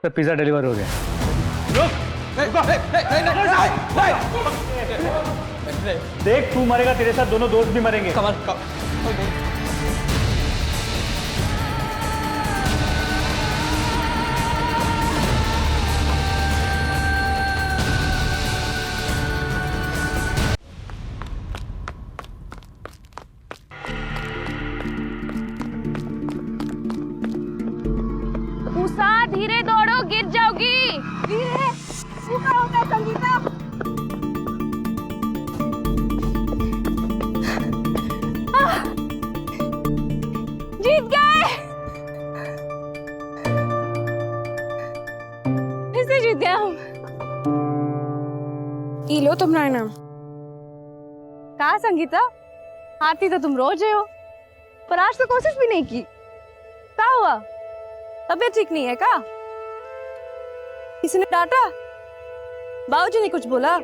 तो pizza deliver हो गया। देख तू मरेगा, तेरे साथ दोनों दोस्त भी मरेंगे। उषा धीरे दौड़ो, गिर जाओगी। धीरे। तू क्या होता है संगीता? जीत गए, फिर से जीत गए हम। ई लो तुम्हारा इनाम। कहा संगीता, हारती तो तुम रोज ही हो, पर आज तो कोशिश भी नहीं की। क्या हुआ, तबीयत ठीक नहीं है क्या? किसी ने डांटा? बाबूजी ने कुछ बोला?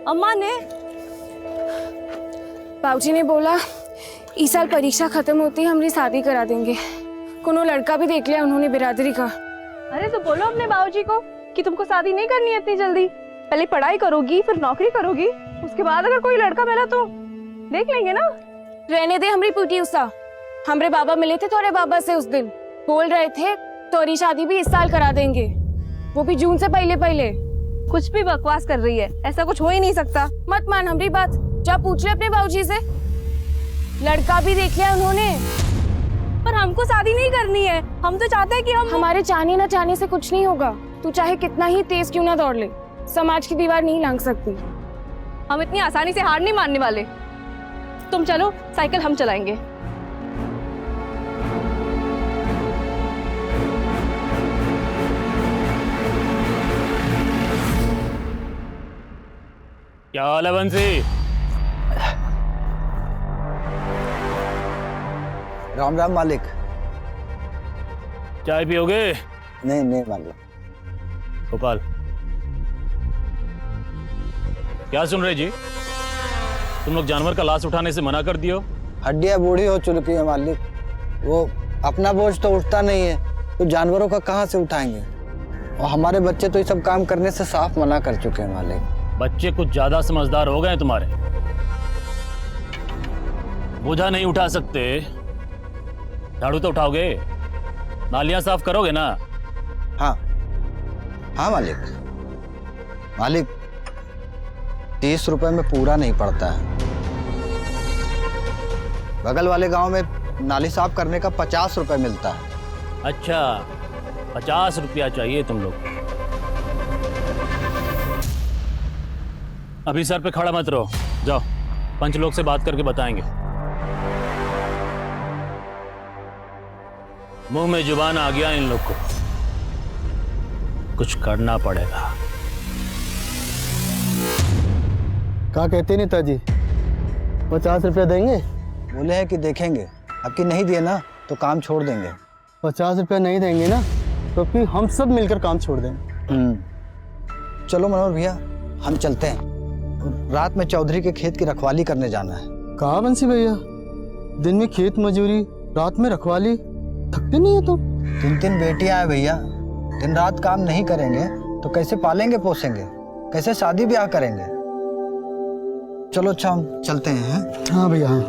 अम्मा ने? बाबूजी ने बोला इस साल परीक्षा खत्म होती ही हमारी शादी करा देंगे। कोनो लड़का भी देख लिया उन्होंने बिरादरी का। अरे तो बोलो अपने बाबूजी को कि तुमको शादी नहीं करनी है इतनी जल्दी, पहले पढ़ाई करोगी फिर नौकरी करोगी, उसके बाद अगर कोई लड़का मिला तो देख लेंगे ना। रहने दे हमारी पुटी उषा। हमारे बाबा मिले थे थोड़े बाबा से उस दिन, बोल रहे थे तोरी शादी भी इस साल करा देंगे, वो भी जून से पहले पहले। कुछ भी बकवास कर रही है, ऐसा कुछ हो ही नहीं सकता। मत मान हमारी बात, जा पूछ ले अपने बाबूजी से। लड़का भी देख लिया उन्होंने। पर हमको शादी नहीं करनी है, हम तो चाहते हैं कि हम। हमारे चाहने न चाहने से कुछ नहीं होगा। तू चाहे कितना ही तेज क्यों ना दौड़ ले, समाज की दीवार नहीं लांघ सकती। हम इतनी आसानी से हार नहीं मानने वाले। तुम चलो, साइकिल हम चलाएंगे। क्या हाल है बंसी? राम राम मालिक। चाय पियोगे? नहीं नहीं मालिक। गोपाल, क्या सुन रहे जी? तुम लोग जानवर का लाश उठाने से मना कर दियो। हड्डियां बूढ़ी हो चुकी है मालिक, वो अपना बोझ तो उठता नहीं है, तो जानवरों का कहाँ से उठाएंगे? और हमारे बच्चे तो ये सब काम करने से साफ मना कर चुके हैं मालिक। बच्चे कुछ ज्यादा समझदार हो गए तुम्हारे। बोझा नहीं उठा सकते, झाड़ू तो उठाओगे, नालियां साफ करोगे ना? हाँ हाँ मालिक। मालिक 30 रुपए में पूरा नहीं पड़ता है। बगल वाले गांव में नाली साफ करने का 50 रुपए मिलता है। अच्छा, 50 रुपया चाहिए तुम लोग। अभी सर पे खड़ा मत रहो, जाओ पंच लोग से बात करके बताएंगे। मुंह में जुबान आ गया इन लोग को, कुछ करना पड़ेगा। क्या कहते नेताजी, 50 रुपया देंगे? बोले हैं कि देखेंगे, अब कि नहीं दिए ना तो काम छोड़ देंगे। 50 रुपया नहीं देंगे ना तो फिर हम सब मिलकर काम छोड़ देंगे। चलो मनोहर भैया, हम चलते हैं। रात में चौधरी के खेत की रखवाली करने जाना है। कहाँ बंसी भैया, दिन में खेत मजूरी, रात में रखवाली, थकते नहीं है तुम? 3 बेटियां हैं भैया, दिन रात काम नहीं करेंगे तो कैसे पालेंगे पोसेंगे, कैसे शादी ब्याह करेंगे? चलो अच्छा हम चलते हैं। हाँ भैया हाँ।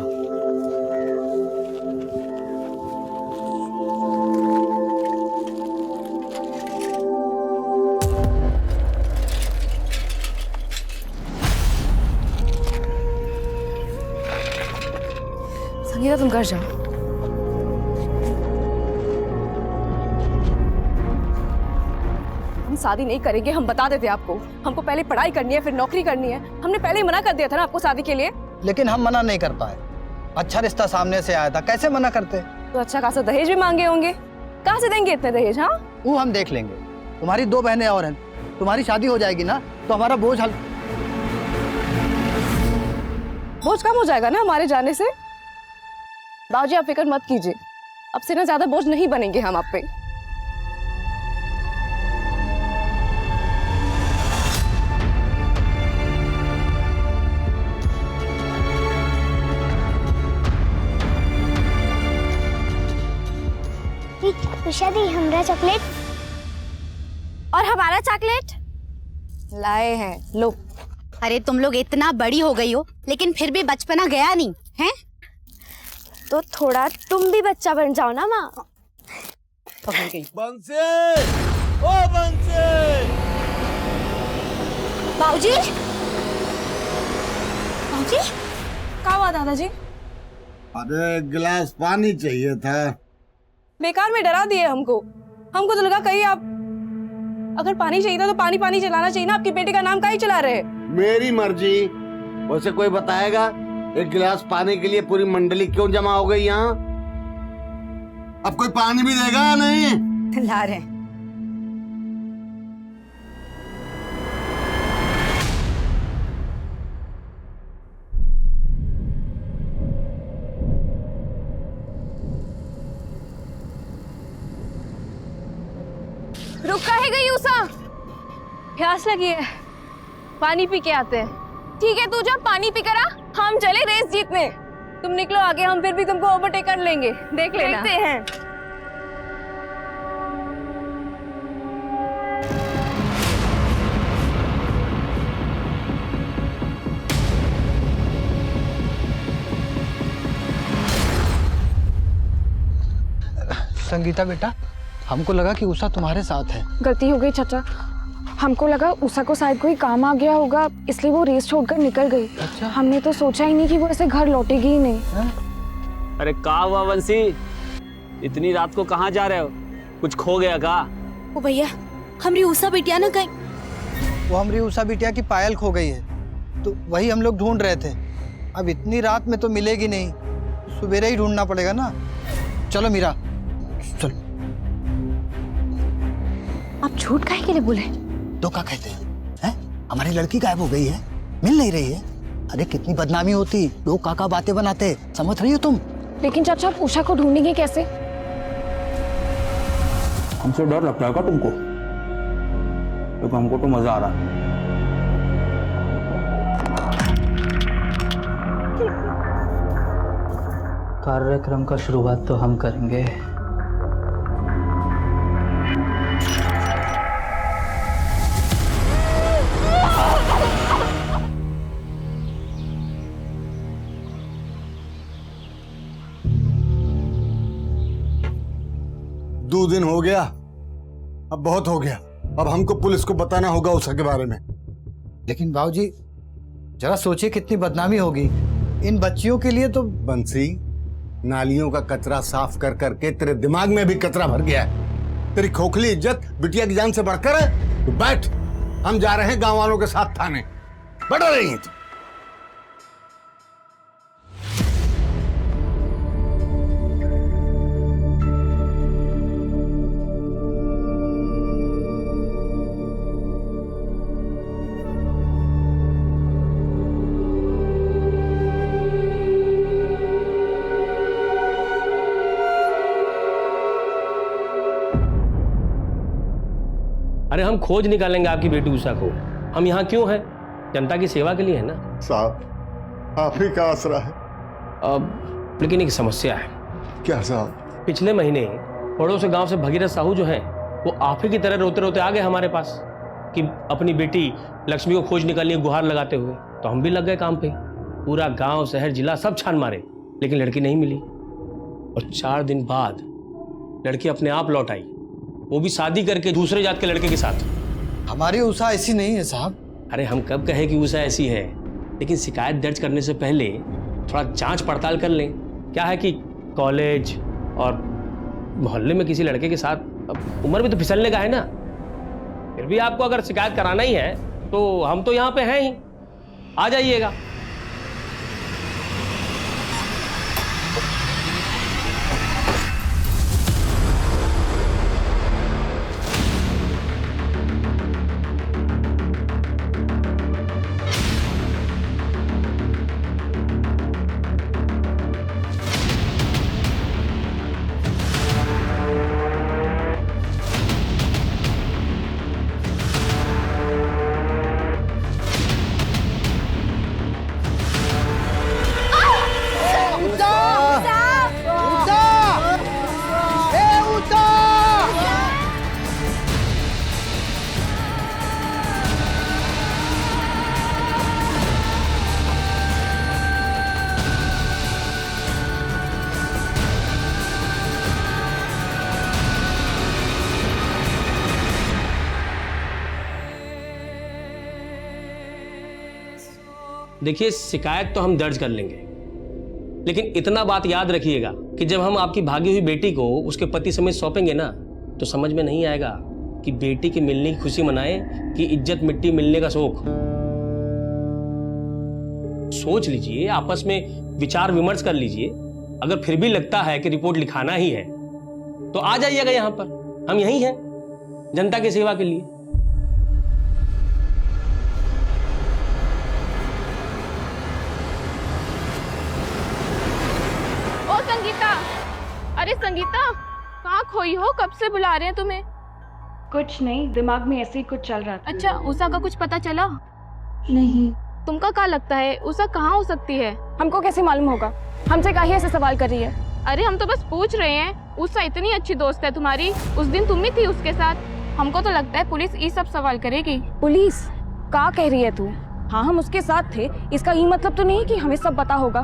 संगीता तुम घर जाओ। हम शादी नहीं करेंगे, हम बता देते आपको। हमको पहले पढ़ाई करनी है फिर नौकरी करनी है। हमने पहले ही मना कर दिया था ना आपको शादी के लिए। लेकिन हम मना नहीं कर पाए, अच्छा रिश्ता सामने से आया था, कैसे मना करते? तो अच्छा खासा दहेज भी मांगे होंगे, कहाँ से देंगे इतने दहेज? हाँ वो हम देख लेंगे। तुम्हारी 2 बहनें और हैं, तुम्हारी शादी हो जाएगी ना तो हमारा बोझ बोझ कम हो जाएगा ना हमारे जाने से। बाबूजी आप फिक्र मत कीजिए, अब से ना ज्यादा बोझ नहीं बनेंगे हम आप पे। उषा दी हमरा चॉकलेट। और हमारा चॉकलेट लाए हैं, लो। अरे तुम लोग इतना बड़ी हो गई हो लेकिन फिर भी बचपना गया नहीं है। तो थोड़ा तुम भी बच्चा बन जाओ ना माँ। बंसी, ओ बंसी। बाबूजी, बाबूजी, क्या हुआ दादाजी? अरे एक गिलास पानी चाहिए था। बेकार में डरा दिए हमको तो लगा कहीं आप अगर पानी चाहिए था तो पानी पानी चलाना चाहिए ना। आपके बेटे का नाम काहे चला रहे? मेरी मर्जी। वैसे कोई बताएगा एक गिलास पानी के लिए पूरी मंडली क्यों जमा हो गई यहाँ? अब कोई पानी भी देगा नहीं? ला रहे हैं। रुक काहे गई उषा? प्यास लगी है, पानी पी के आते हैं। ठीक है, तू जब पानी पी कर आ, हम चले रेस जीतने। तुम निकलो आगे, हम फिर भी तुमको ओवरटेक कर लेंगे, देख लेना। देखते हैं। संगीता बेटा, हमको लगा कि उषा तुम्हारे साथ है। गलती हो गई चाचा, हमको लगा उषा को शायद कोई काम आ गया होगा, इसलिए वो रेस छोड़कर निकल गई। अच्छा। हमने तो सोचा ही नहीं कि वो ऐसे घर लौटेगी ही नहीं। अरे का हुआ बंसी, इतनी रात को कहाँ जा रहे हो? कुछ खो गया का? ओ भैया, हमारी उषा बिटिया ना कहीं। वो हमारी उषा बिटिया की पायल खो गई है, तो वही हम लोग ढूंढ रहे थे। अब इतनी रात में तो मिलेगी नहीं, सुबेरे ही ढूंढना पड़ेगा ना। चलो मीरा, चलो। आप झूठ काहे के लिए बोले? तो क्या कहते हैं? हमारी लड़की गायब हो गई है, मिल नहीं रही है। अरे कितनी बदनामी होती, लोग काका बातें बनाते, समझ रही हो तुम? लेकिन चाचा, आप उषा को ढूंढेंगे कैसे? हमसे डर लगता है क्या तुमको? तो हमको तो मजा आ रहा है। कार्यक्रम का शुरुआत तो हम करेंगे। दो दिन हो गया, अब बहुत हो गया। अब हमको पुलिस को बताना होगा उषा के बारे में। लेकिन बाबूजी, जरा सोचिए कितनी बदनामी होगी इन बच्चियों के लिए। तो बंसी, नालियों का कचरा साफ कर करके तेरे दिमाग में भी कचरा भर गया है। तेरी खोखली इज्जत बिटिया की जान से बढ़कर है। तो बैठ, हम जा रहे हैं गांव वालों के साथ थाने। बैठो रही है। अरे हम खोज निकालेंगे आपकी बेटी उषा को। हम यहाँ क्यों हैं? जनता की सेवा के लिए है ना साहब। आप ही का आसरा है। अब लेकिन एक समस्या है। क्या साहब? पिछले महीने पड़ोस गांव से भगीरथ साहू जो हैं, वो आप ही की तरह रोते रोते आ गए हमारे पास कि अपनी बेटी लक्ष्मी को खोज निकालनी है, गुहार लगाते हुए। तो हम भी लग गए काम पे। पूरा गांव, शहर, जिला सब छान मारे, लेकिन लड़की नहीं मिली। और 4 दिन बाद लड़की अपने आप लौट आई, वो भी शादी करके दूसरे जात के लड़के के साथ। हमारी उषा ऐसी नहीं है साहब। अरे हम कब कहे कि उषा ऐसी है, लेकिन शिकायत दर्ज करने से पहले थोड़ा जांच पड़ताल कर लें। क्या है कि कॉलेज और मोहल्ले में किसी लड़के के साथ, अब उम्र भी तो फिसलने का है ना। फिर भी आपको अगर शिकायत कराना ही है तो हम तो यहाँ पे हैं ही, आ जाइएगा। देखिए, शिकायत तो हम दर्ज कर लेंगे, लेकिन इतना बात याद रखिएगा कि जब हम आपकी भागी हुई बेटी को उसके पति समेत सौंपेंगे ना, तो समझ में नहीं आएगा कि बेटी के मिलने की खुशी मनाए कि इज्जत मिट्टी मिलने का शोक। सोच लीजिए, आपस में विचार विमर्श कर लीजिए। अगर फिर भी लगता है कि रिपोर्ट लिखाना ही है तो आ जाइएगा यहां पर, हम यहीं हैं जनता की सेवा के लिए। ओ संगीता, अरे संगीता, कहाँ खोई हो? कब से बुला रहे हैं तुम्हें। कुछ नहीं, दिमाग में ऐसे ही कुछ चल रहा था। अच्छा, उषा का कुछ पता चला? नहीं। तुमका क्या लगता है उषा कहाँ हो सकती है? हमको कैसे मालूम होगा? हमसे काहे ऐसे सवाल कर रही है? अरे हम तो बस पूछ रहे हैं। उषा इतनी अच्छी दोस्त है तुम्हारी, उस दिन तुम ही थी उसके साथ। हमको तो लगता है पुलिस ये सब सवाल करेगी। पुलिस? क्या कह रही है तू? हाँ, हम उसके साथ थे, इसका ये मतलब तो नहीं कि हमें सब पता होगा।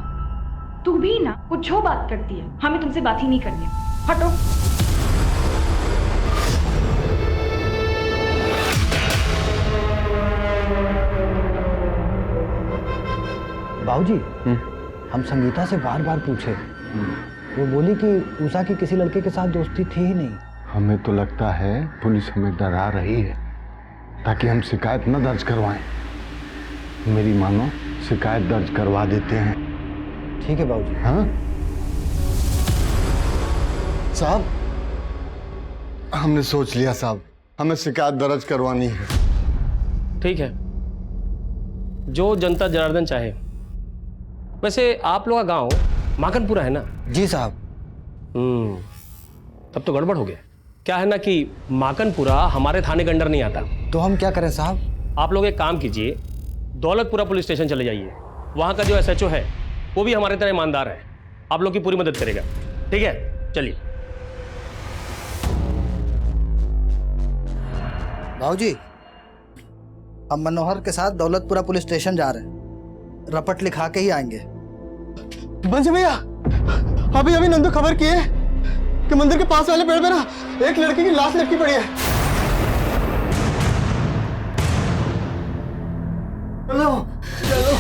तू भी ना कुछ हो बात करती है, हमें तुमसे बात ही नहीं करनी। हटो। बाबूजी, हम संगीता से बार बार पूछे, वो बोली कि उषा की किसी लड़के के साथ दोस्ती थी ही नहीं। हमें तो लगता है पुलिस हमें डरा रही है ताकि हम शिकायत न दर्ज करवाएं। मेरी मानो, शिकायत दर्ज करवा देते हैं। ठीक है बाबूजी। हाँ साहब, हमने सोच लिया साहब, हमें शिकायत दर्ज करवानी है। ठीक है, जो जनता जनार्दन चाहे। वैसे आप लोग का गांव माकनपुरा है ना? जी साहब। तब तो गड़बड़ हो गया। क्या है ना कि माकनपुरा हमारे थाने के अंडर नहीं आता। तो हम क्या करें साहब? आप लोग एक काम कीजिए, दौलतपुरा पुलिस स्टेशन चले जाइए। वहां का जो SHO है वो भी हमारे तरह ईमानदार है, आप लोग की पूरी मदद करेगा। ठीक है, चलिए। बाबूजी, हम मनोहर के साथ दौलतपुरा पुलिस स्टेशन जा रहे हैं, रपट लिखा के ही आएंगे। बंसी भैया, अभी अभी नंदू खबर किए कि मंदिर के पास वाले पेड़ पे ना एक लड़की की लाश लटकी पड़ी है। चलो चलो।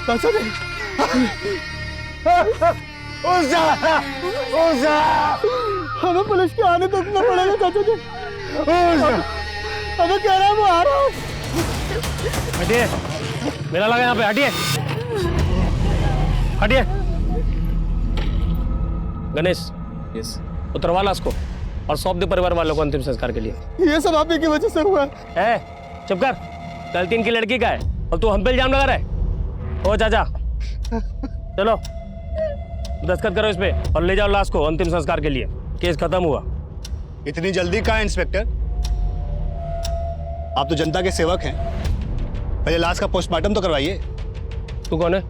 चाचा जी, हमें पुलिस के आने तक ना पड़ेगा चाचा जी। हमें कह रहा है वो आ रहा है। हटिए, मेरा लगा यहाँ पे। हटिए हटिए। गणेश, यस, उतरवा ला उसको और सौंप दे परिवार वालों को अंतिम संस्कार के लिए। ये सब आप ही की वजह से हुआ है। चुप कर, गलती इनकी लड़की का है और तू हम पे इल्जाम लगा रहा है। ओ चाचा, चलो दस्तखत करो इस पे और ले जाओ लाश को अंतिम संस्कार के लिए। केस खत्म हुआ। इतनी जल्दी कहाँ इंस्पेक्टर? आप तो जनता के सेवक हैं, पहले लाश का पोस्टमार्टम तो करवाइए। तू कौन है?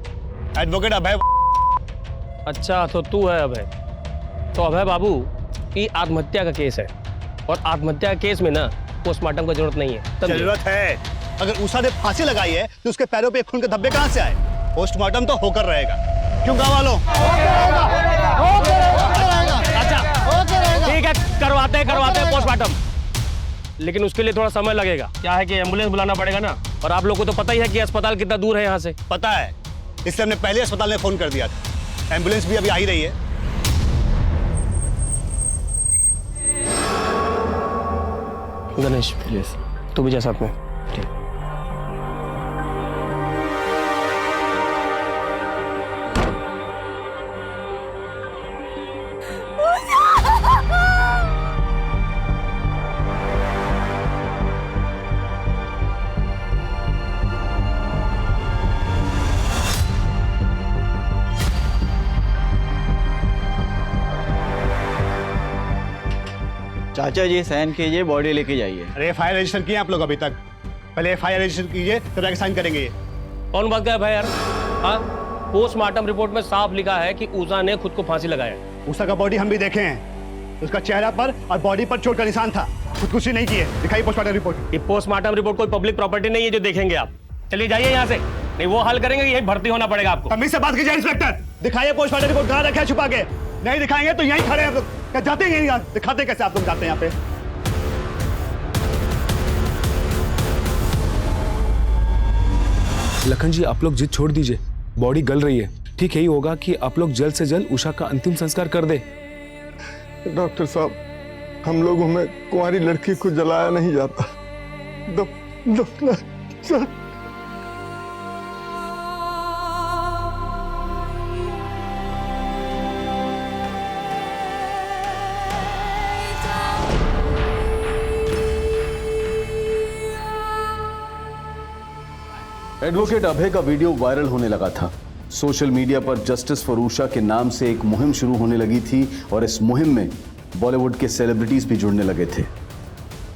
एडवोकेट अभय। अच्छा, तो तू है अभय। तो अभय बाबू, ये आत्महत्या का केस है और आत्महत्या के केस में ना पोस्टमार्टम की जरूरत नहीं है। जरूरत है। अगर उषा ने फांसी लगाई है तो उसके पैरों पे खून के धब्बे कहाँ से आए? पोस्टमार्टम तो होकर रहेगा। क्यों गाँव वालों? अच्छा ठीक है, करवाते हैं पोस्टमार्टम, लेकिन उसके लिए थोड़ा समय लगेगा। क्या है कि एम्बुलेंस बुलाना पड़ेगा ना, और आप लोग को तो पता ही है कि अस्पताल कितना दूर है यहाँ से। पता है, इसलिए हमने पहले अस्पताल में फोन कर दिया था। एम्बुलेंस भी अभी आ ही रही है। गणेश प्लीज, तू भी जा साथ में। ठीक। चाचा जी साइन कीजिए, बॉडी लेके जाइए। अरे FIR रजिस्टर किए आप लोग अभी तक? पहले FIR रजिस्टर कीजिए, तब जाके साइन करेंगे ये। कौन बात गायब है यार? हाँ, पोस्टमार्टम रिपोर्ट में साफ लिखा है कि उषा ने खुद को फांसी लगाया। उषा का बॉडी हम भी देखे हैं, उसका चेहरा पर और बॉडी पर चोट का निशान था, खुदकुशी नहीं की है। दिखाइए पोस्टमार्टम रिपोर्ट। ये पोस्टमार्टम रिपोर्ट कोई पब्लिक प्रॉपर्टी नहीं है जो देखेंगे आप। चलिए जाइए यहाँ से, नहीं वो हल करेंगे, यही भर्ती होना पड़ेगा आपको। तमीज से बात कीजिए इंस्पेक्टर। दिखाइए पोस्टमार्टम रिपोर्ट, कहाँ रखा है छुपा के? नहीं दिखाएंगे तो यहीं खड़े हैं आप लोग। क्या जाते हैं यहीं? दिखाते कैसे आप लोग जाते हैं यहाँ पे? लखन जी, आप लोग जिद छोड़ दीजिए, बॉडी गल रही है। ठीक यही होगा कि आप लोग जल्द से जल्द उषा का अंतिम संस्कार कर दे। डॉक्टर साहब, हम लोगों में कुंवारी लड़की को जलाया नहीं जाता। दफना एडवोकेट अभय का वीडियो वायरल होने लगा था। सोशल मीडिया पर जस्टिस फॉर उषा के नाम से एक मुहिम शुरू होने लगी थी और इस मुहिम में बॉलीवुड के सेलिब्रिटीज भी जुड़ने लगे थे।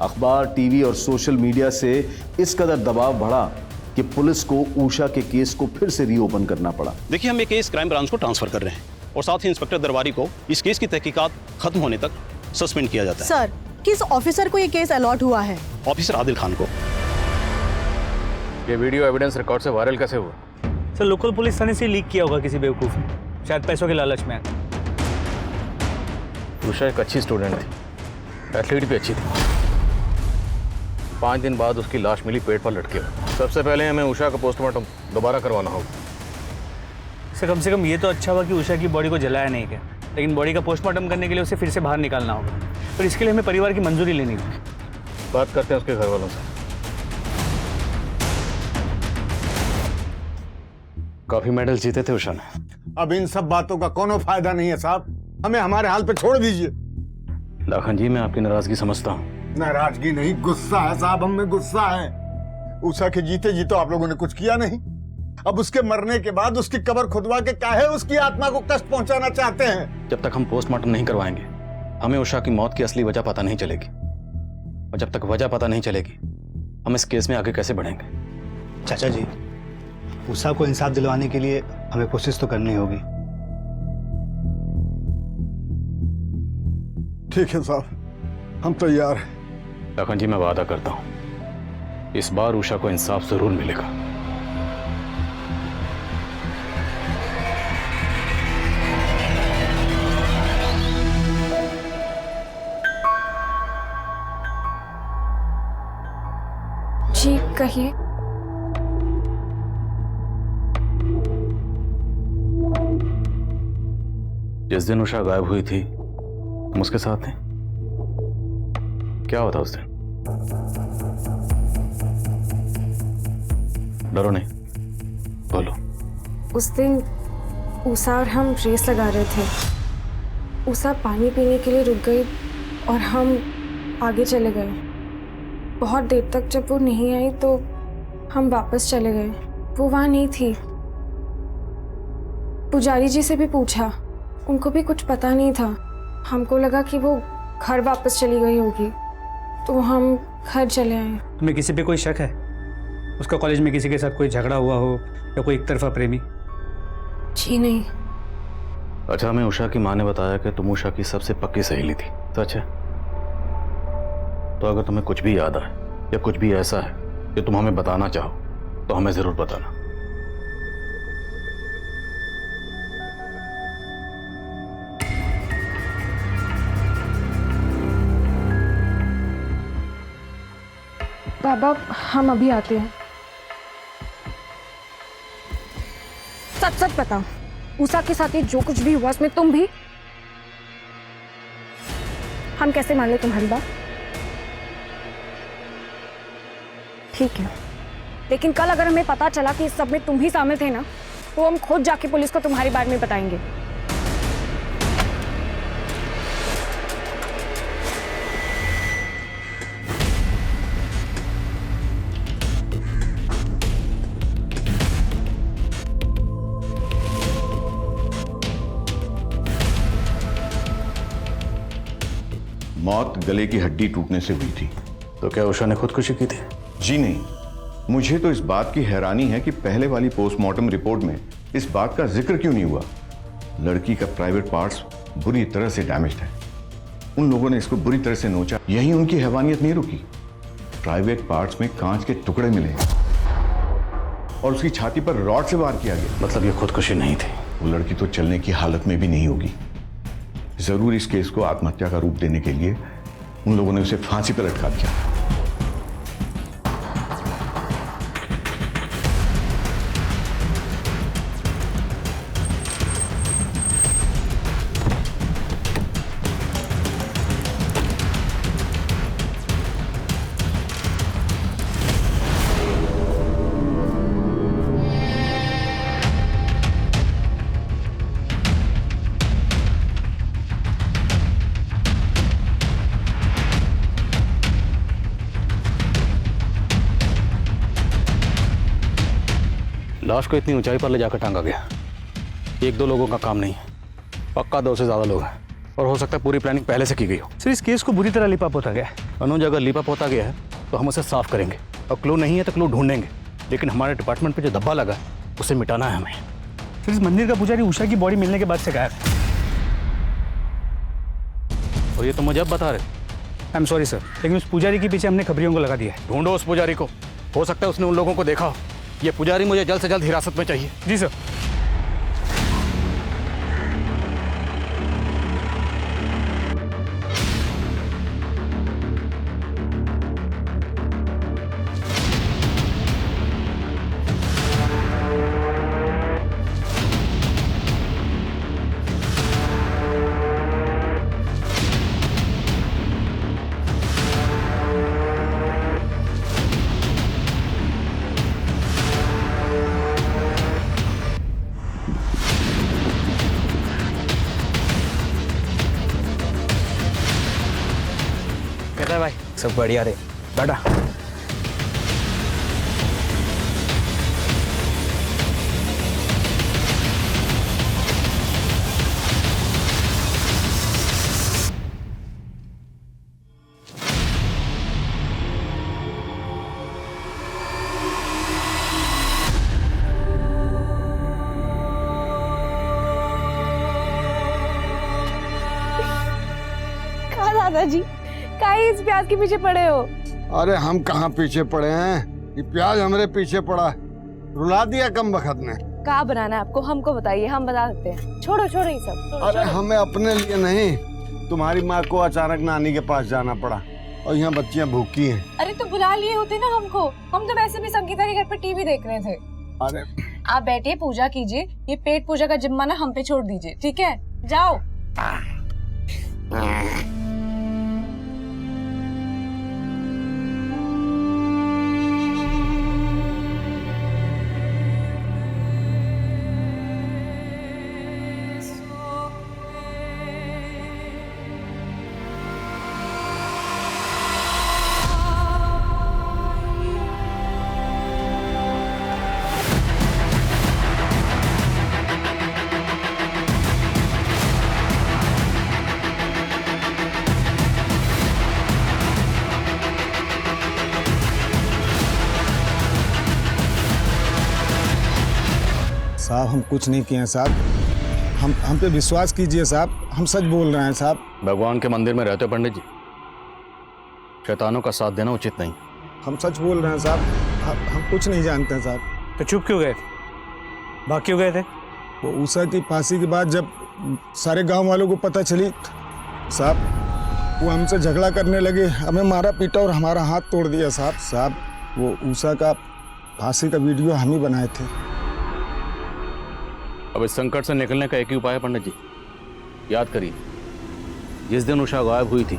अखबार, टीवी और सोशल मीडिया से इस कदर दबाव बढ़ा कि पुलिस को उषा के केस को फिर से रीओपन करना पड़ा। देखिए, हम ये केस क्राइम ब्रांच को ट्रांसफर कर रहे हैं और साथ ही इंस्पेक्टर दरबारी को इस केस की तहकीकात खत्म होने तक सस्पेंड किया जाता है। सर, किस ऑफिसर को ये केस अलॉट हुआ है? ऑफिसर आदिल खान को। ये वीडियो एविडेंस रिकॉर्ड से वायरल कैसे हुआ? सर, लोकल पुलिस थाने से लीक किया होगा किसी बेवकूफ ने, शायद पैसों के लालच में। उषा एक अच्छी स्टूडेंट थी, एथलीट भी अच्छी थी। 5 दिन बाद उसकी लाश मिली पेट पर लटके हुए। सबसे पहले हमें उषा का पोस्टमार्टम दोबारा करवाना होगा। सर, कम से कम ये तो अच्छा हुआ कि उषा की बॉडी को जलाया नहीं गया, लेकिन बॉडी का पोस्टमार्टम करने के लिए उसे फिर से बाहर निकालना होगा। और इसके लिए हमें परिवार की मंजूरी लेनी होगी। बात करते हैं उसके घर वालों से। काफी मेडल जीते थे उषा ने। अब इन सब बातों का कोनो फायदा नहीं है साहब, हमें हमारे हाल पे छोड़ दीजिए। लाखन जी, मैं आपकी नाराजगी समझता हूँ। नाराजगी नहीं, गुस्सा है साहब, हमें गुस्सा है। उषा के जीते जी तो आप लोगों ने कुछ किया नहीं, अब उसके मरने के बाद उसकी कब्र खुदवा के काहे उसकी आत्मा को कष्ट पहुंचाना चाहते हैं? जब तक हम पोस्टमार्टम नहीं करवाएंगे हमें उषा की मौत की असली वजह पता नहीं चलेगी, और जब तक वजह पता नहीं चलेगी हम इस केस में आगे कैसे बढ़ेंगे? चाचा जी, उषा को इंसाफ दिलवाने के लिए हमें कोशिश तो करनी होगी। ठीक है साहब, हम तैयार हैं। लखन जी, मैं वादा करता हूं इस बार उषा को इंसाफ जरूर मिलेगा। जी कहिए। जिस दिन उषा गायब हुई थी हम उसके साथ थे। क्या होता उस दिन? डरो नहीं, बोलो। उस दिन उषा और हम रेस लगा रहे थे। उषा पानी पीने के लिए रुक गई और हम आगे चले गए। बहुत देर तक जब वो नहीं आई तो हम वापस चले गए। वो वहाँ नहीं थी। पुजारी जी से भी पूछा, उनको भी कुछ पता नहीं था। हमको लगा कि वो घर वापस चली गई होगी, तो हम घर चले आए। तुम्हें किसी पे कोई शक है? उसका कॉलेज में किसी के साथ कोई झगड़ा हुआ हो या कोई एक तरफा प्रेमी? जी नहीं। अच्छा, हमें उषा की माँ ने बताया कि तुम उषा की सबसे पक्की सहेली थी, सच है? तो अगर तुम्हें कुछ भी याद आए या कुछ भी ऐसा है जो तुम हमें बताना चाहो तो हमें जरूर बताना। बाबा, हम अभी आते हैं। सच सच बताओ, उषा के साथ ये जो कुछ भी हुआ उसमें तुम भी? हम कैसे मान ले तुम्हारी बात? ठीक है, लेकिन कल अगर हमें पता चला कि इस सब में तुम भी शामिल थे ना, तो हम खुद जाके पुलिस को तुम्हारे बारे में बताएंगे। मौत गले की हड्डी टूटने से हुई थी। तो क्या उषा ने खुदकुशी की थी? जी नहीं, मुझे तो इस बात की हैरानी है कि पहले वाली पोस्टमार्टम रिपोर्ट में इस बात का जिक्र क्यों नहीं हुआ। लड़की का प्राइवेट पार्ट्स बुरी तरह से डैमेज्ड है। उन लोगों ने इसको बुरी तरह से नोचा, यही उनकी हैवानियत नहीं रुकी। प्राइवेट पार्ट्स में कांच के टुकड़े मिले और उसकी छाती पर रॉड से वार किया गया। मतलब ये खुदकुशी नहीं थी? वो लड़की तो चलने की हालत में भी नहीं होगी। जरूर इस केस को आत्महत्या का रूप देने के लिए उन लोगों ने उसे फांसी पर लटका दिया। लाश को इतनी ऊंचाई पर ले जाकर टांगा गया। एक दो लोगों का काम नहीं है, पक्का 2 से ज्यादा लोग हैं और हो सकता है पूरी प्लानिंग पहले से की गई हो। सर इस केस को बुरी तरह लिपा पोता गया है। अनुज अगर लिपा पोता गया है तो हम उसे साफ करेंगे और क्लू नहीं है तो क्लू ढूंढेंगे, लेकिन हमारे डिपार्टमेंट पे जो धब्बा लगा है उसे मिटाना है हमें। सर इस मंदिर का पुजारी उषा की बॉडी मिलने के बाद से गायब है। और ये तो मुझे अब बता रहे। आई एम सॉरी सर, लेकिन उस पुजारी के पीछे हमने खबरियों को लगा दिया है। ढूंढो उस पुजारी को, हो सकता है उसने उन लोगों को देखा हो। ये पुजारी मुझे जल्द से जल्द हिरासत में चाहिए। जी सर। कहता है भाई सब बढ़िया रे बेटा। कहा दादाजी, काहे इस प्याज के पीछे पड़े हो? अरे हम कहाँ पीछे पड़े हैं, ये प्याज हमारे पीछे पड़ा है। रुला दिया कम बखत ने। कहा बनाना है आपको, हमको बताइए, हम बता सकते हैं। छोड़ो छोड़ो ये सब। छोड़ो, अरे छोड़ो। हमें अपने लिए नहीं, तुम्हारी माँ को अचानक नानी के पास जाना पड़ा और यहाँ बच्चियाँ भूखी हैं। अरे तो बुला लिए होते ना हमको, हम तो वैसे भी संगीता के घर पे टीवी देख रहे थे। अरे आप बैठिए, पूजा कीजिए, ये पेट पूजा का जिम्मा ना हम पे छोड़ दीजिए, ठीक है? जाओ। साहब हम कुछ नहीं किए हैं साहब, हम पे विश्वास कीजिए साहब, हम सच बोल रहे हैं साहब। भगवान के मंदिर में रहते हो पंडित जी, शैतानों का साथ देना उचित नहीं। हम सच बोल रहे हैं साहब, हम कुछ नहीं जानते हैं साहब। तो चुप क्यों गए? भाग क्यों गए थे? वो उषा की फांसी के बाद जब सारे गांव वालों को पता चली साहब, वो हमसे झगड़ा करने लगे, हमें मारा पीटा और हमारा हाथ तोड़ दिया साहब। साहब वो उषा का फांसी का वीडियो हम ही बनाए थे। अब इस संकट से निकलने का एक ही उपाय है पंडित जी, याद करिए जिस दिन उषा गायब हुई थी,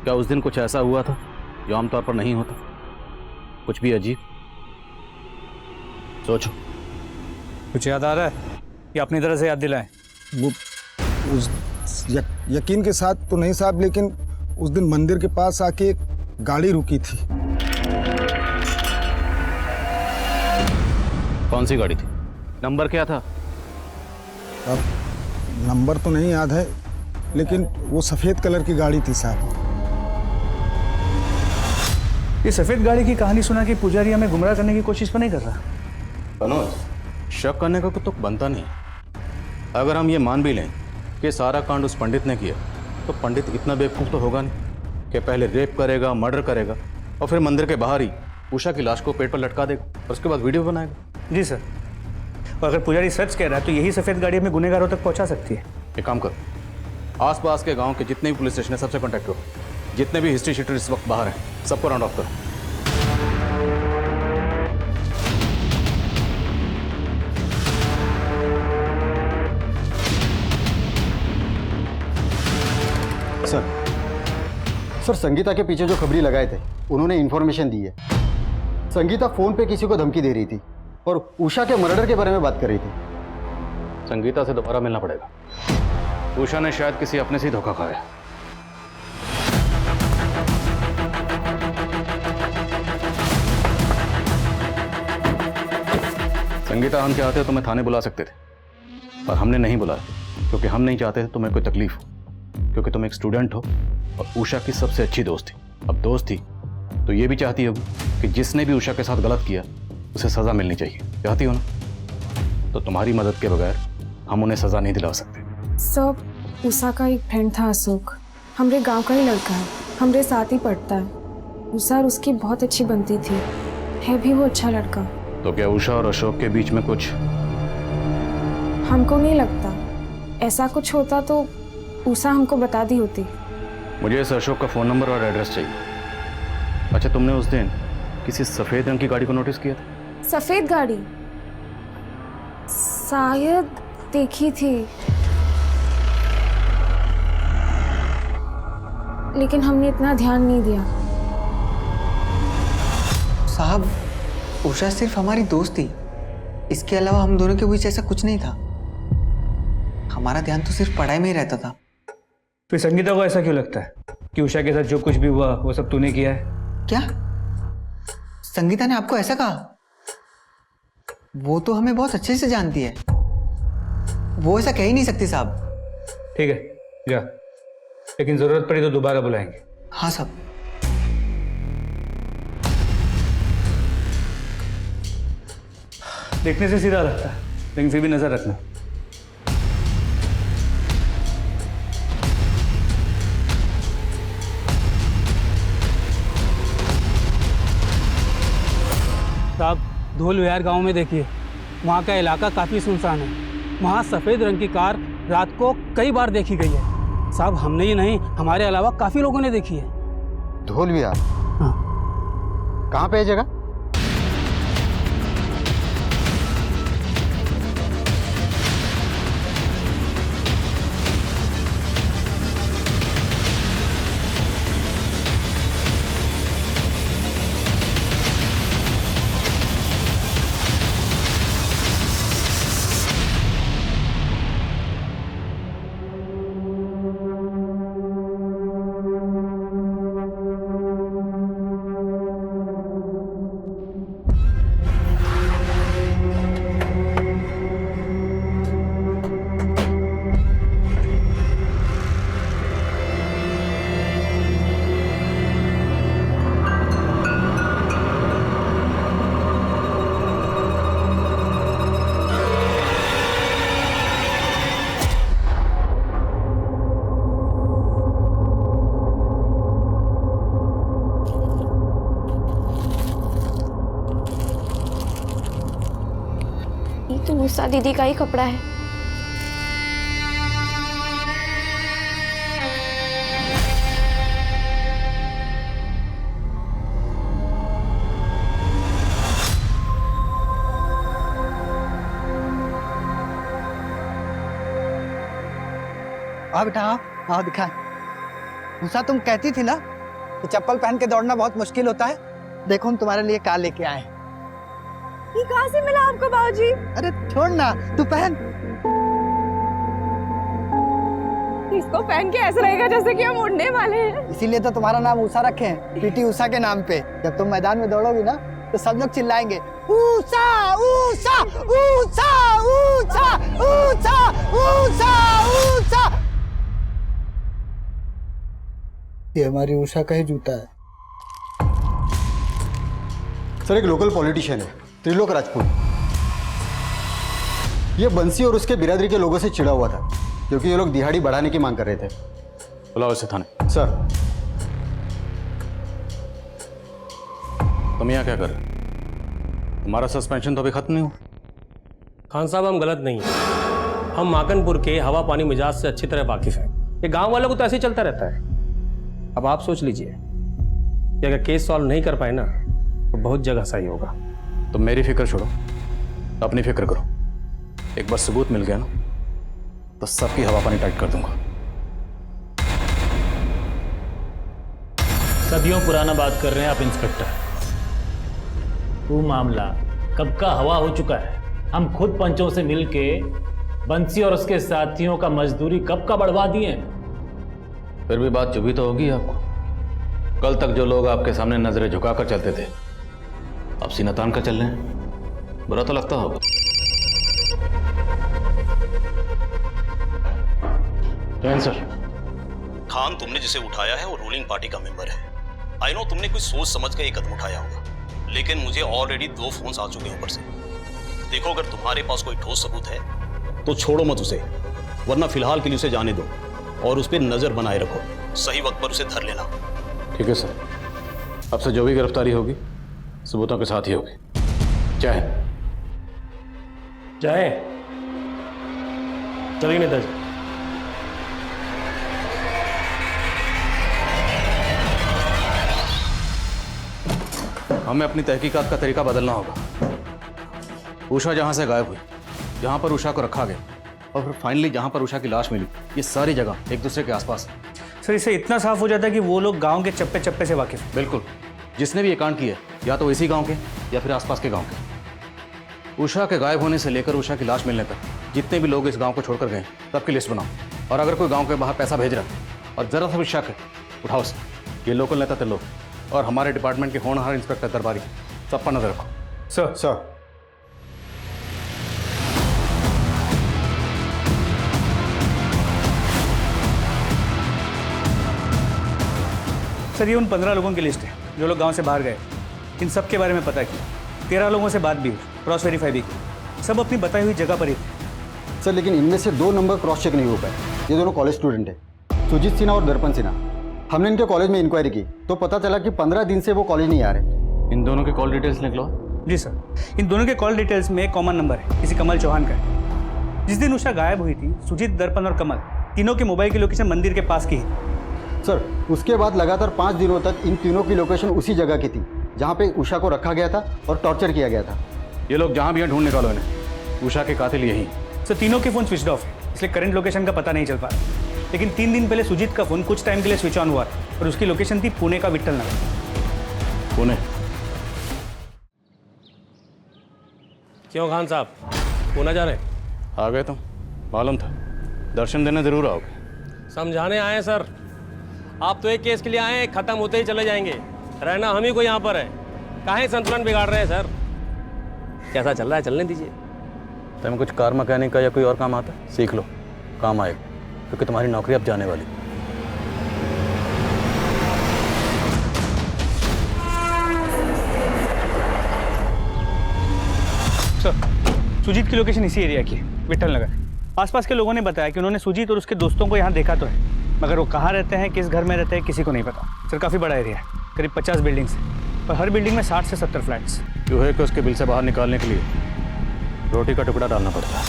क्या उस दिन कुछ ऐसा हुआ था जो आमतौर पर नहीं होता? कुछ भी अजीब? सोचो। कुछ याद आ रहा है या अपनी तरह से याद दिलाएं? वो उस यकीन के साथ तो नहीं साहब, लेकिन उस दिन मंदिर के पास आके एक गाड़ी रुकी थी। कौन सी गाड़ी थी? नंबर क्या था? अब नंबर तो नहीं याद है, लेकिन वो सफेद कलर की गाड़ी थी साहब। ये सफेद गाड़ी की कहानी सुना कि पुजारी हमें गुमराह करने की कोशिश तो नहीं कर रहा? मनोज, शक करने का तो बनता नहीं। अगर हम ये मान भी लें कि सारा कांड उस पंडित ने किया, तो पंडित इतना बेवकूफ़ तो होगा नहीं कि पहले रेप करेगा, मर्डर करेगा और फिर मंदिर के बाहर ही उषा की लाश को पेट पर लटका देगा और उसके बाद वीडियो बनाएगा। जी सर, और अगर पुजारी सच कह रहा है तो यही सफेद गाड़ी हमें गुनहगारों तक पहुंचा सकती है। एक काम करो, आसपास के गांव के जितने भी पुलिस स्टेशन है सबसे कांटेक्ट करो, जितने भी हिस्ट्री शीटर इस वक्त बाहर हैं सबको राउंड ऑफ करो। सर संगीता के पीछे जो खबरी लगाए थे उन्होंने इन्फॉर्मेशन दी है। संगीता फोन पे किसी को धमकी दे रही थी और उषा के मर्डर के बारे में बात कर रही थी। संगीता से दोबारा मिलना पड़ेगा। उषा ने शायद किसी अपने से ही धोखा खाया। संगीता, हम चाहते तो तुम्हें थाने बुला सकते थे, पर हमने नहीं बुलाया क्योंकि हम नहीं चाहते थे तुम्हें कोई तकलीफ हो, क्योंकि तुम एक स्टूडेंट हो और उषा की सबसे अच्छी दोस्त थी। अब दोस्त थी तो ये भी चाहती होगी कि जिसने भी उषा के साथ गलत किया उसे सजा मिलनी चाहिए। चाहती हो ना? तो तुम्हारी मदद के बगैर हम उन्हें सजा नहीं दिला सकते। सब उषा का एक फ्रेंड था अशोक, हमारे गांव का ही लड़का है, हमारे साथ ही पढ़ता है। उषा और उसकी बहुत अच्छी बनती थी, है भी वो अच्छा लड़का। तो क्या उषा और अशोक के बीच में कुछ? हमको नहीं लगता। ऐसा कुछ होता तो उषा हमको बता दी होती। मुझे इस अशोक का फ़ोन नंबर और एड्रेस चाहिए। अच्छा, तुमने उस दिन किसी सफ़ेद रंग की गाड़ी को नोटिस किया था? सफ़ेद गाड़ी शायद देखी थी, लेकिन हमने इतना ध्यान नहीं दिया। साहब, उषा सिर्फ हमारी दोस्त थी, इसके अलावा हम दोनों के बीच ऐसा कुछ नहीं था। हमारा ध्यान तो सिर्फ पढ़ाई में ही रहता था। फिर संगीता को ऐसा क्यों लगता है कि उषा के साथ जो कुछ भी हुआ वो सब तूने किया है? क्या संगीता ने आपको ऐसा कहा? वो तो हमें बहुत अच्छे से जानती है, वो ऐसा कह ही नहीं सकती साहब। ठीक है, जा, लेकिन जरूरत पड़ी तो दोबारा बुलाएंगे। हाँ साहब। देखने से सीधा लगता है, लेकिन फिर भी नजर रखना। साहब, धोल विहार गांव में देखिए, वहाँ का इलाका काफ़ी सुनसान है। वहाँ सफ़ेद रंग की कार रात को कई बार देखी गई है। साहब, हमने ही नहीं, हमारे अलावा काफ़ी लोगों ने देखी है। धोल विहार? हाँ। कहाँ पे है जगह? तो उषा दीदी का ही कपड़ा है। आओ बेटा, आओ दिखा। उषा, तुम कहती थी ना कि चप्पल पहन के दौड़ना बहुत मुश्किल होता है। देखो हम तुम्हारे लिए क्या लेके आए। ये कहाँ से मिला आपको बाबूजी? अरे छोड़ ना, तू पहन। इसको पहन के ऐसा रहेगा जैसे कि हम उड़ने वाले हैं। इसीलिए तो तुम्हारा नाम उषा रखे हैं, पीटी उषा के नाम पे। जब तुम मैदान में दौड़ोगी ना तो सब लोग चिल्लाएंगे, उषा उषा उषा उषा उषा उषा उषा। ये हमारी उषा का ही जूता है। सर एक लोकल पॉलिटिशियन है, त्रिलोक राजपूत। ये बंसी और उसके बिरादरी के लोगों से चिढ़ा हुआ था क्योंकि ये लोग दिहाड़ी बढ़ाने की मांग कर रहे थे। बुलाओ इसे थाने। सर। तुम यहाँ क्या कर रहे हो? तुम्हारा सस्पेंशन तो अभी खत्म नहीं हुआ। खान साहब हम गलत नहीं हैं। हम माकनपुर के हवा पानी मिजाज से अच्छी तरह वाकिफ हैं। ये गांव वालों को तो ऐसे ही चलता रहता है। अब आप सोच लीजिए कि अगर केस सॉल्व नहीं कर पाए ना तो बहुत जगह सही होगा। तो मेरी फिक्र छोड़ो, अपनी फिक्र करो। एक बार सबूत मिल गया ना तो सबकी हवा पानी टाइट कर दूंगा। सदियों पुराना बात कर रहे हैं आप इंस्पेक्टर। वो मामला कब का हवा हो चुका है। हम खुद पंचों से मिलके बंसी और उसके साथियों का मजदूरी कब का बढ़वा दिए हैं। फिर भी बात चुभी तो होगी आपको। कल तक जो लोग आपके सामने नजरें झुकाकर चलते थे अब सीना तान कर चल रहे हैं। बुरा तो लगता होगा। जैन सर, खान तुमने जिसे उठाया है वो रूलिंग पार्टी का मेंबर है। आई नो तुमने कोई सोच समझ कर ये कदम उठाया होगा, लेकिन मुझे ऑलरेडी 2 फोन्स आ चुके हैं ऊपर से। देखो अगर तुम्हारे पास कोई ठोस सबूत है तो छोड़ो मत उसे, वरना फिलहाल के लिए उसे जाने दो और उस पर नजर बनाए रखो। सही वक्त पर उसे धर लेना। ठीक है सर, अब से जो भी गिरफ्तारी होगी सबूतों के साथ ही होगी। चाहे चलिए नेताजी। हमें अपनी तहकीकात का तरीका बदलना होगा। उषा जहां से गायब हुई, जहां पर उषा को रखा गया और फिर फाइनली जहां पर उषा की लाश मिली, ये सारी जगह एक दूसरे के आसपास है। सर इससे इतना साफ हो जाता है कि वो लोग गांव के चप्पे चप्पे से वाकिफ हैं। बिल्कुल, जिसने भी ये कांड किया या तो इसी गांव के या फिर आसपास के गांव के। उषा के गायब होने से लेकर उषा की लाश मिलने तक जितने भी लोग इस गांव को छोड़कर गए सबकी लिस्ट बनाओ। और अगर कोई गांव के बाहर पैसा भेज रहा है और जरा सा भी शक है, उठाओ उसे। ये लोकल नेता थे लोग और हमारे डिपार्टमेंट के होनहार इंस्पेक्टर दरबारी, सब पर नजर रखो। सर। सर ये उन 15 लोगों की लिस्ट है जो लोग गांव से बाहर गए। इन सब के बारे में पता किया, 13 लोगों से बात भी हुई, क्रॉस वेरीफाई भी की। सब अपनी बताई हुई जगह पर ही थे। सर लेकिन इनमें से 2 नंबर क्रॉस चेक नहीं हो पाए। ये दोनों कॉलेज स्टूडेंट है, सुजीत सिन्हा और दर्पण सिन्हा। हमने इनके कॉलेज में इंक्वायरी की तो पता चला कि 15 दिन से वो कॉलेज नहीं आ रहे। इन दोनों के कॉल डिटेल्स निकलो। जी सर, इन दोनों के कॉल डिटेल्स में एक कॉमन नंबर है, किसी कमल चौहान का है। जिस दिन उषा गायब हुई थी, सुजीत, दर्पण और कमल तीनों की मोबाइल की लोकेशन मंदिर के पास की है। सर उसके बाद लगातार 5 दिनों तक इन तीनों की लोकेशन उसी जगह की थी जहाँ पे उषा को रखा गया था और टॉर्चर किया गया था। ये लोग जहाँ भी हैं ढूंढ निकालो इन्हें। उषा के कातिल यही। सर तीनों के फोन स्विच ऑफ है, इसलिए करंट लोकेशन का पता नहीं चल पा रहा। लेकिन 3 दिन पहले सुजीत का फोन कुछ टाइम के लिए स्विच ऑन हुआ और उसकी लोकेशन थी पुणे का विट्ठल नगर। पुणे? क्यों खान साहब, पुणे जा रहे? आ गए तुम, मालूम था। दर्शन देने जरूर आओगे। समझाने आए सर। आप तो एक केस के लिए आए हैं, खत्म होते ही चले जाएंगे। रहना हम ही को यहाँ पर है। काहे संतुलन बिगाड़ रहे हैं सर? कैसा चल रहा है, चलने दीजिए। तुम्हें कुछ कार मैकेनिक का या कोई और काम आता है, सीख लो, काम आएगा, क्योंकि तुम्हारी नौकरी अब जाने वाली। सर सुजीत की लोकेशन इसी एरिया की है, विट्ठल नगर। आसपास के लोगों ने बताया कि उन्होंने सुजीत और उसके दोस्तों को यहाँ देखा तो है, मगर वो कहाँ रहते हैं, किस घर में रहते हैं, किसी को नहीं पता। सर काफ़ी बड़ा एरिया है, करीब 50 बिल्डिंग्स हैं और हर बिल्डिंग में 60 से 70 फ्लैट्स। चूहे को उसके बिल से बाहर निकालने के लिए रोटी का टुकड़ा डालना पड़ता है।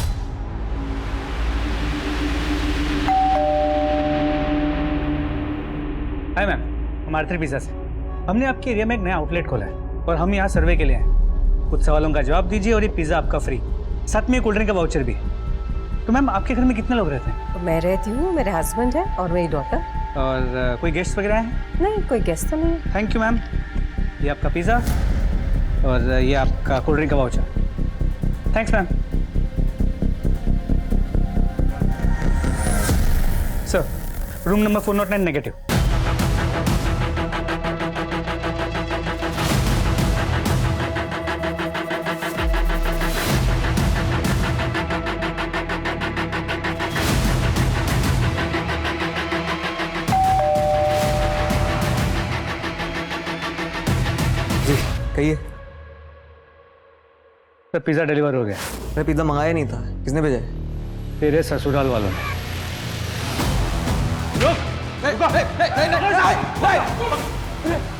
हाय मैम, हम आर्थर पिज़्ज़ा से। हमने आपके एरिया में एक नया आउटलेट खोला है और हम यहाँ सर्वे के लिए आए। कुछ सवालों का जवाब दीजिए और ये पिज़्ज़ा आपका फ्री, साथ में कोल्ड ड्रिंक का वाउचर भी। तो मैम आपके घर में कितने लोग रहते हैं? मैं रहती हूँ, मेरे हस्बैंड है और मेरी डॉटर। और कोई गेस्ट वगैरह हैं? नहीं, कोई गेस्ट तो नहीं। Thank you ma'am. ये आपका पिज़्ज़ा और ये आपका कोल्ड ड्रिंक का voucher. Thanks ma'am. Sir room number 409 negative. जी कहिए। सर पिज़्ज़ा डिलीवर हो गया। मैं पिज़्ज़ा मंगाया नहीं था, किसने भेजा है? तेरे ससुराल वालों ने।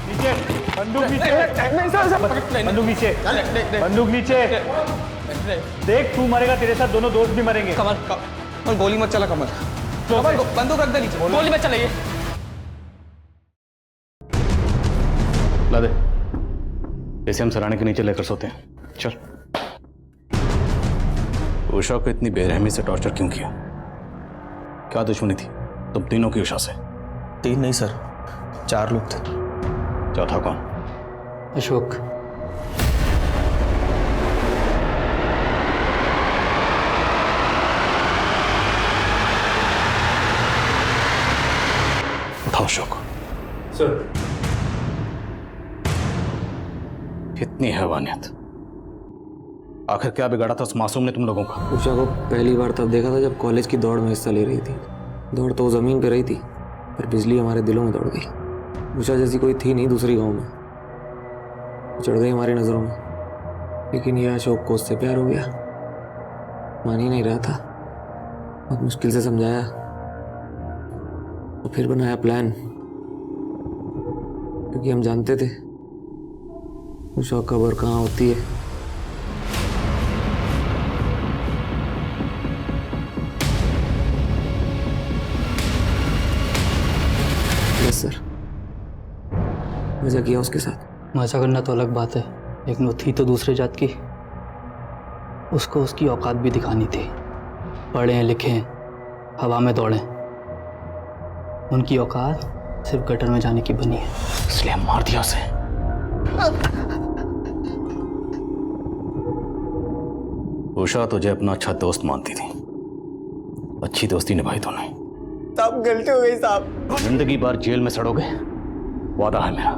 नीचे बंदूक नीचे, बंदूक नीचे, बंदूक नीचे। देख तू मरेगा, तेरे साथ दोनों दोस्त भी मरेंगे। कमल गोली मत चला कमल। बंदूक रख दे नीचे, गोली मत चलाइए। ला दे, इसे हम सराहने के नीचे लेकर सोते हैं। चल। उषा को इतनी बेरहमी से टॉर्चर क्यों किया? क्या दुश्मनी थी तुम तीनों की उषा से? 3 नहीं सर, 4 लोग थे। चौथा कौन? अशोक। उठाओ अशोक। सर। कितनी हैवानियत! आखिर क्या बिगाड़ा था उस मासूम ने तुम लोगों का? उषा को पहली बार तब देखा था जब कॉलेज की दौड़ में हिस्सा ले रही थी। दौड़ तो ज़मीन पे रही थी, पर बिजली हमारे दिलों में दौड़ गई। उषा जैसी कोई थी नहीं दूसरी गांव में, चढ़ गई हमारी नज़रों में। लेकिन यह अशोक को उससे प्यार हो गया। मान ही नहीं रहा था, बहुत मुश्किल से समझाया, तो फिर बनाया प्लान, क्योंकि हम जानते थे उषा कब और कहाँ होती है। यस सर, मजा किया उसके साथ। मजा करना तो अलग बात है, लेकिन वो थी तो दूसरे जात की। उसको उसकी औकात भी दिखानी थी। पढ़े हैं लिखे हैं, हवा में दौड़े, उनकी औकात सिर्फ गटर में जाने की बनी है, इसलिए मार दिया उसे। उषा तुझे अपना अच्छा दोस्त मानती थी, अच्छी दोस्ती निभाई तूने। साहब गलती हो गई साहब। जिंदगी भर जेल में सड़ोगे, वादा है मेरा।